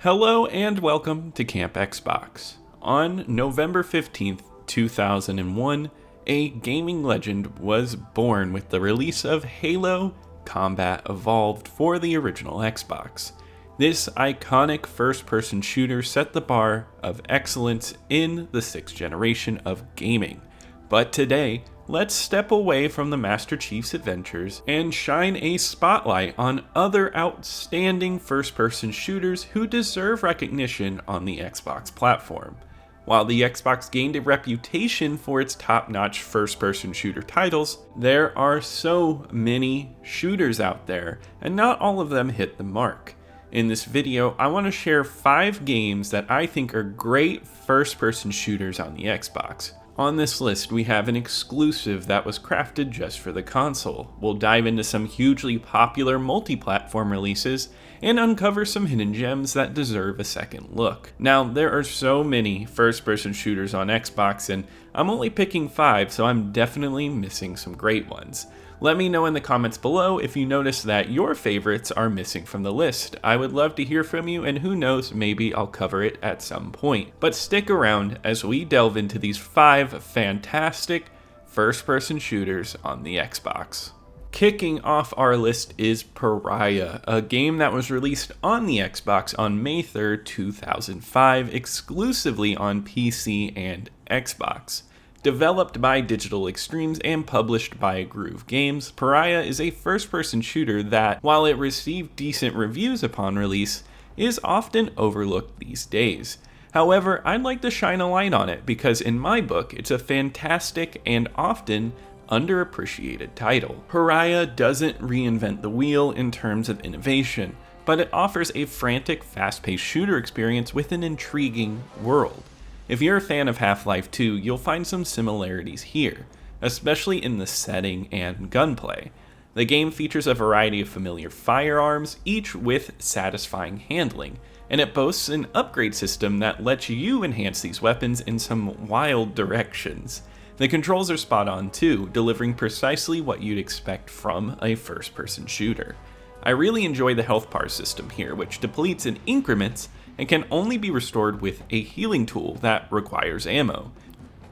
Hello and welcome to Camp Xbox. On November 15th, 2001, a gaming legend was born with the release of Halo Combat Evolved for the original Xbox. This iconic first-person shooter set the bar of excellence in the sixth generation of gaming. But today, let's step away from the Master Chief's adventures and shine a spotlight on other outstanding first-person shooters who deserve recognition on the Xbox platform. While the Xbox gained a reputation for its top-notch first-person shooter titles, there are so many shooters out there, and not all of them hit the mark. In this video, I want to share 5 games that I think are great first-person shooters on the Xbox. On this list, we have an exclusive that was crafted just for the console. We'll dive into some hugely popular multi-platform releases and uncover some hidden gems that deserve a second look. Now, there are so many first-person shooters on Xbox, and I'm only picking 5, so I'm definitely missing some great ones. Let me know in the comments below if you notice that your favorites are missing from the list. I would love to hear from you, and who knows, maybe I'll cover it at some point. But stick around as we delve into these 5 fantastic first-person shooters on the Xbox. Kicking off our list is Pariah, a game that was released on the Xbox on May 3rd, 2005, exclusively on PC and Xbox. Developed by Digital Extremes and published by Groove Games, Pariah is a first-person shooter that, while it received decent reviews upon release, is often overlooked these days. However, I'd like to shine a light on it because in my book, it's a fantastic and often underappreciated title. Pariah doesn't reinvent the wheel in terms of innovation, but it offers a frantic, fast-paced shooter experience with an intriguing world. If you're a fan of Half-Life 2, you'll find some similarities here, especially in the setting and gunplay. The game features a variety of familiar firearms, each with satisfying handling, and it boasts an upgrade system that lets you enhance these weapons in some wild directions. The controls are spot on too, delivering precisely what you'd expect from a first-person shooter. I really enjoy the health bar system here, which depletes in increments and can only be restored with a healing tool that requires ammo.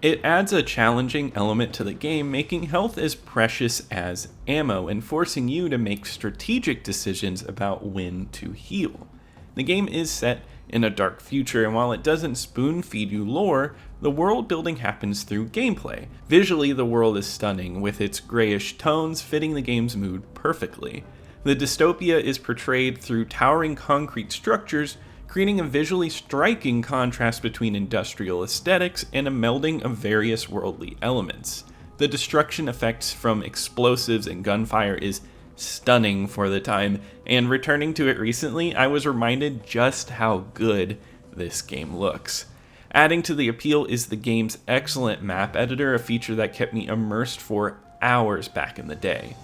It adds a challenging element to the game, making health as precious as ammo and forcing you to make strategic decisions about when to heal. The game is set in a dark future, and while it doesn't spoon-feed you lore, the world building happens through gameplay. Visually, the world is stunning, with its grayish tones fitting the game's mood perfectly. The dystopia is portrayed through towering concrete structures, creating a visually striking contrast between industrial aesthetics and a melding of various worldly elements. The destruction effects from explosives and gunfire is stunning for the time, and returning to it recently, I was reminded just how good this game looks. Adding to the appeal is the game's excellent map editor, a feature that kept me immersed for hours back in the day.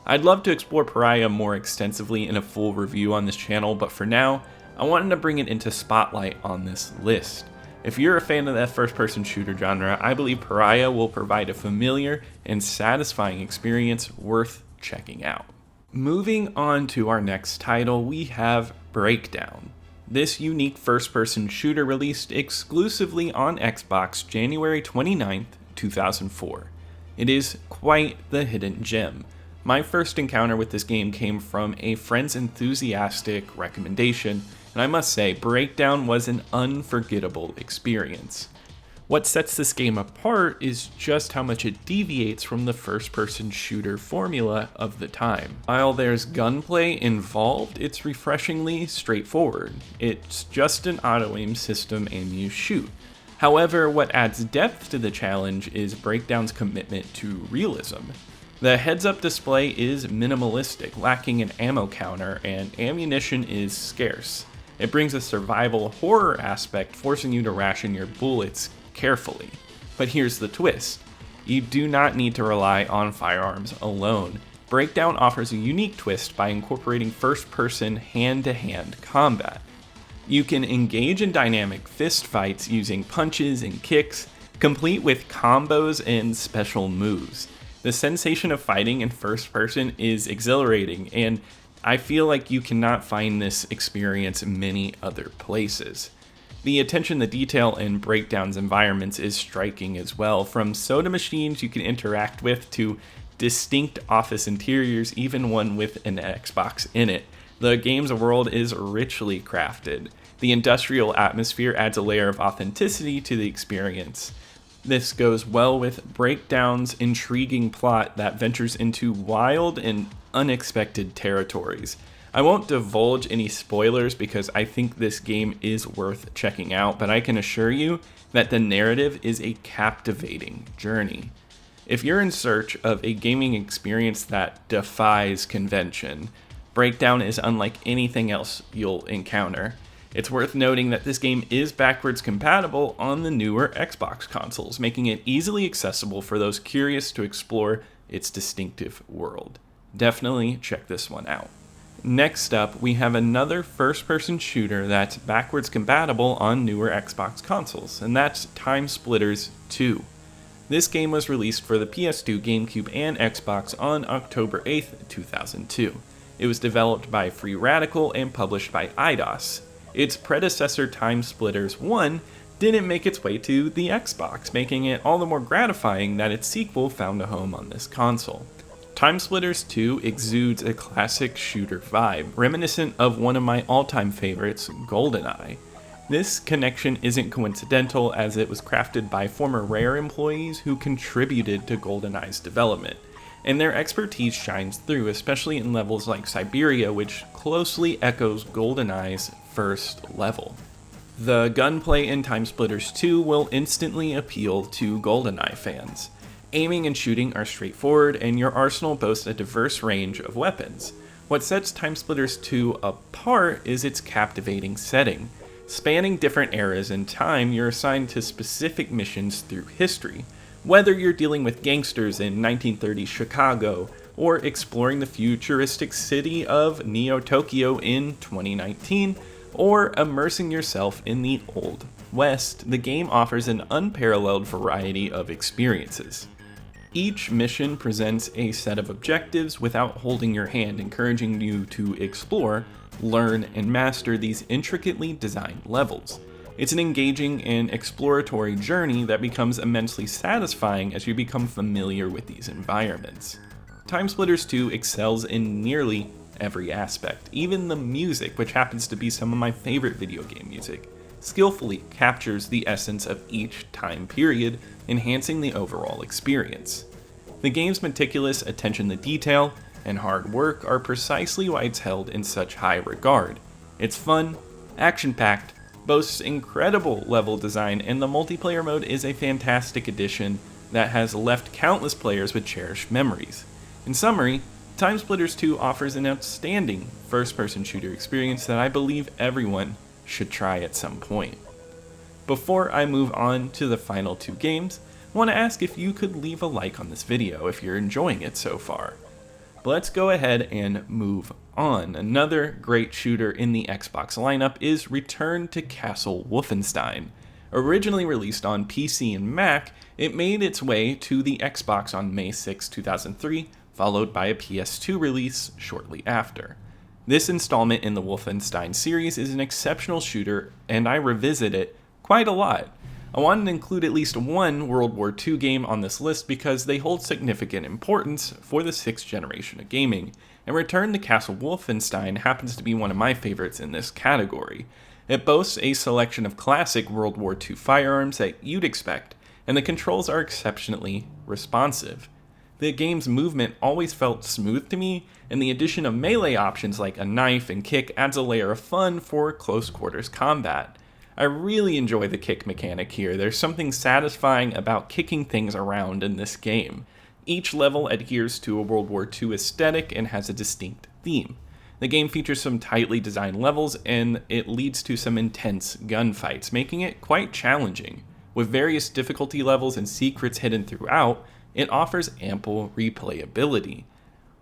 I'd love to explore Pariah more extensively in a full review on this channel, but for now, I wanted to bring it into spotlight on this list. If you're a fan of that first-person shooter genre, I believe Pariah will provide a familiar and satisfying experience worth checking out. Moving on to our next title, we have Breakdown. This unique first-person shooter released exclusively on Xbox January 29th, 2004. It is quite the hidden gem. My first encounter with this game came from a friend's enthusiastic recommendation, and I must say, Breakdown was an unforgettable experience. What sets this game apart is just how much it deviates from the first-person shooter formula of the time. While there's gunplay involved, it's refreshingly straightforward. It's just an auto-aim system and you shoot. However, what adds depth to the challenge is Breakdown's commitment to realism. The heads-up display is minimalistic, lacking an ammo counter, and ammunition is scarce. It brings a survival horror aspect, forcing you to ration your bullets carefully. But here's the twist. You do not need to rely on firearms alone. Breakdown offers a unique twist by incorporating first-person hand-to-hand combat. You can engage in dynamic fist fights using punches and kicks, complete with combos and special moves. The sensation of fighting in first person is exhilarating, and I feel like you cannot find this experience many other places. The attention to detail in Breakdown's environments is striking as well, from soda machines you can interact with to distinct office interiors, even one with an Xbox in it. The game's world is richly crafted. The industrial atmosphere adds a layer of authenticity to the experience. This goes well with Breakdown's intriguing plot that ventures into wild and unexpected territories. I won't divulge any spoilers because I think this game is worth checking out, but I can assure you that the narrative is a captivating journey. If you're in search of a gaming experience that defies convention, Breakdown is unlike anything else you'll encounter. It's worth noting that this game is backwards compatible on the newer Xbox consoles, making it easily accessible for those curious to explore its distinctive world. Definitely check this one out. Next up, we have another first-person shooter that's backwards compatible on newer Xbox consoles, and that's TimeSplitters 2. This game was released for the PS2, GameCube, and Xbox on October 8th, 2002. It was developed by Free Radical and published by Eidos. Its predecessor, TimeSplitters 1, didn't make its way to the Xbox, making it all the more gratifying that its sequel found a home on this console. TimeSplitters 2 exudes a classic shooter vibe, reminiscent of one of my all-time favorites, GoldenEye. This connection isn't coincidental, as it was crafted by former Rare employees who contributed to GoldenEye's development, and their expertise shines through, especially in levels like Siberia, which closely echoes GoldenEye's first level. The gunplay in TimeSplitters 2 will instantly appeal to GoldenEye fans. Aiming and shooting are straightforward, and your arsenal boasts a diverse range of weapons. What sets TimeSplitters 2 apart is its captivating setting. Spanning different eras in time, you're assigned to specific missions through history. Whether you're dealing with gangsters in 1930s Chicago, or exploring the futuristic city of Neo-Tokyo in 2019, or immersing yourself in the Old West, the game offers an unparalleled variety of experiences. Each mission presents a set of objectives without holding your hand, encouraging you to explore, learn, and master these intricately designed levels. It's an engaging and exploratory journey that becomes immensely satisfying as you become familiar with these environments. TimeSplitters 2 excels in nearly every aspect. Even the music, which happens to be some of my favorite video game music, skillfully captures the essence of each time period, enhancing the overall experience. The game's meticulous attention to detail and hard work are precisely why it's held in such high regard. It's fun, action-packed, boasts incredible level design, and the multiplayer mode is a fantastic addition that has left countless players with cherished memories. In summary, TimeSplitters 2 offers an outstanding first-person shooter experience that I believe everyone should try at some point. Before I move on to the final two games, I want to ask if you could leave a like on this video if you're enjoying it so far. But let's go ahead and move on. Another great shooter in the Xbox lineup is Return to Castle Wolfenstein. Originally released on PC and Mac, it made its way to the Xbox on May 6, 2003, followed by a PS2 release shortly after. This installment in the Wolfenstein series is an exceptional shooter, and I revisit it quite a lot. I wanted to include at least one World War II game on this list because they hold significant importance for the sixth generation of gaming, and Return to Castle Wolfenstein happens to be one of my favorites in this category. It boasts a selection of classic World War II firearms that you'd expect, and the controls are exceptionally responsive. The game's movement always felt smooth to me, and the addition of melee options like a knife and kick adds a layer of fun for close quarters combat. I really enjoy the kick mechanic here. There's something satisfying about kicking things around in this game. Each level adheres to a World War II aesthetic and has a distinct theme. The game features some tightly designed levels, and it leads to some intense gunfights, making it quite challenging. With various difficulty levels and secrets hidden throughout, it offers ample replayability.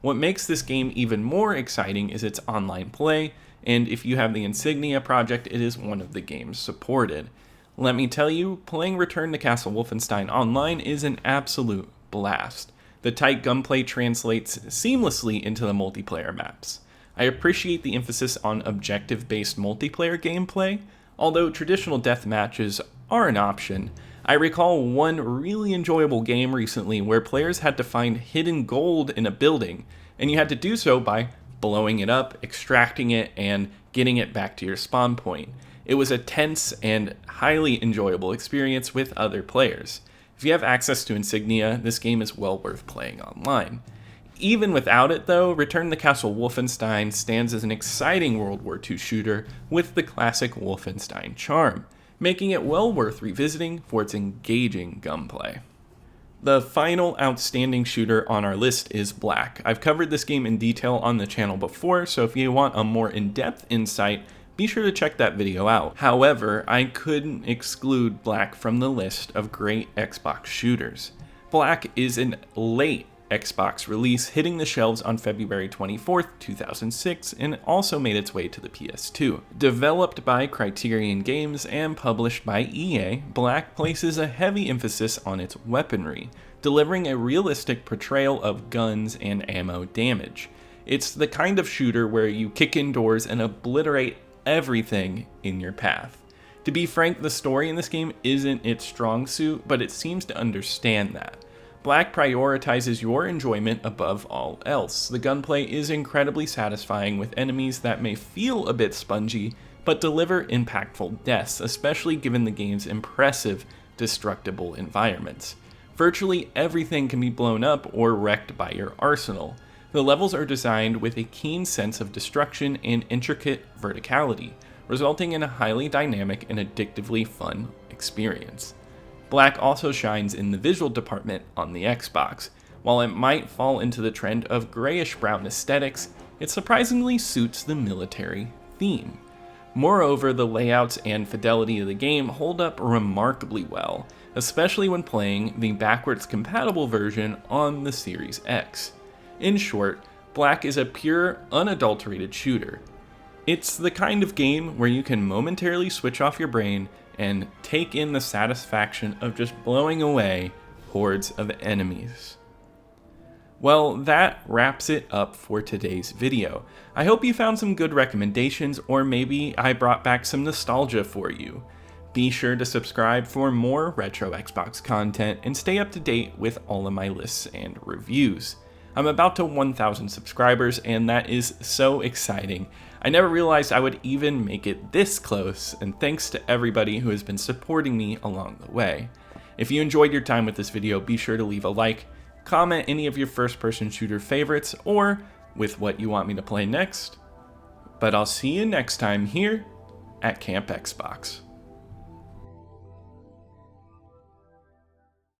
What makes this game even more exciting is its online play, and if you have the Insignia project, it is one of the games supported. Let me tell you, playing Return to Castle Wolfenstein online is an absolute blast. The tight gunplay translates seamlessly into the multiplayer maps. I appreciate the emphasis on objective-based multiplayer gameplay. Although traditional death matches are an option, I recall one really enjoyable game recently where players had to find hidden gold in a building, and you had to do so by blowing it up, extracting it, and getting it back to your spawn point. It was a tense and highly enjoyable experience with other players. If you have access to insignia, this game is well worth playing online. Even without it though, Return to the Castle Wolfenstein stands as an exciting World War II shooter with the classic Wolfenstein charm, making it well worth revisiting for its engaging gunplay. The final outstanding shooter on our list is Black. I've covered this game in detail on the channel before, so if you want a more in-depth insight, be sure to check that video out. However, I couldn't exclude Black from the list of great Xbox shooters. Black is a late Xbox release, hitting the shelves on February 24th, 2006, and also made its way to the PS2. Developed by Criterion Games and published by EA, Black places a heavy emphasis on its weaponry, delivering a realistic portrayal of guns and ammo damage. It's the kind of shooter where you kick in doors and obliterate everything in your path. To be frank, the story in this game isn't its strong suit, but it seems to understand that. Black prioritizes your enjoyment above all else. The gunplay is incredibly satisfying with enemies that may feel a bit spongy, but deliver impactful deaths, especially given the game's impressive destructible environments. Virtually everything can be blown up or wrecked by your arsenal. The levels are designed with a keen sense of destruction and intricate verticality, resulting in a highly dynamic and addictively fun experience. Black also shines in the visual department on the Xbox. While it might fall into the trend of grayish-brown aesthetics, it surprisingly suits the military theme. Moreover, the layouts and fidelity of the game hold up remarkably well, especially when playing the backwards compatible version on the Series X. In short, Black is a pure, unadulterated shooter. It's the kind of game where you can momentarily switch off your brain and take in the satisfaction of just blowing away hordes of enemies. Well, that wraps it up for today's video. I hope you found some good recommendations, or maybe I brought back some nostalgia for you. Be sure to subscribe for more retro Xbox content and stay up to date with all of my lists and reviews. I'm about to 1,000 subscribers, and that is so exciting. I never realized I would even make it this close, and thanks to everybody who has been supporting me along the way. If you enjoyed your time with this video, be sure to leave a like, comment any of your first-person shooter favorites, or with what you want me to play next. But I'll see you next time here at Camp Xbox.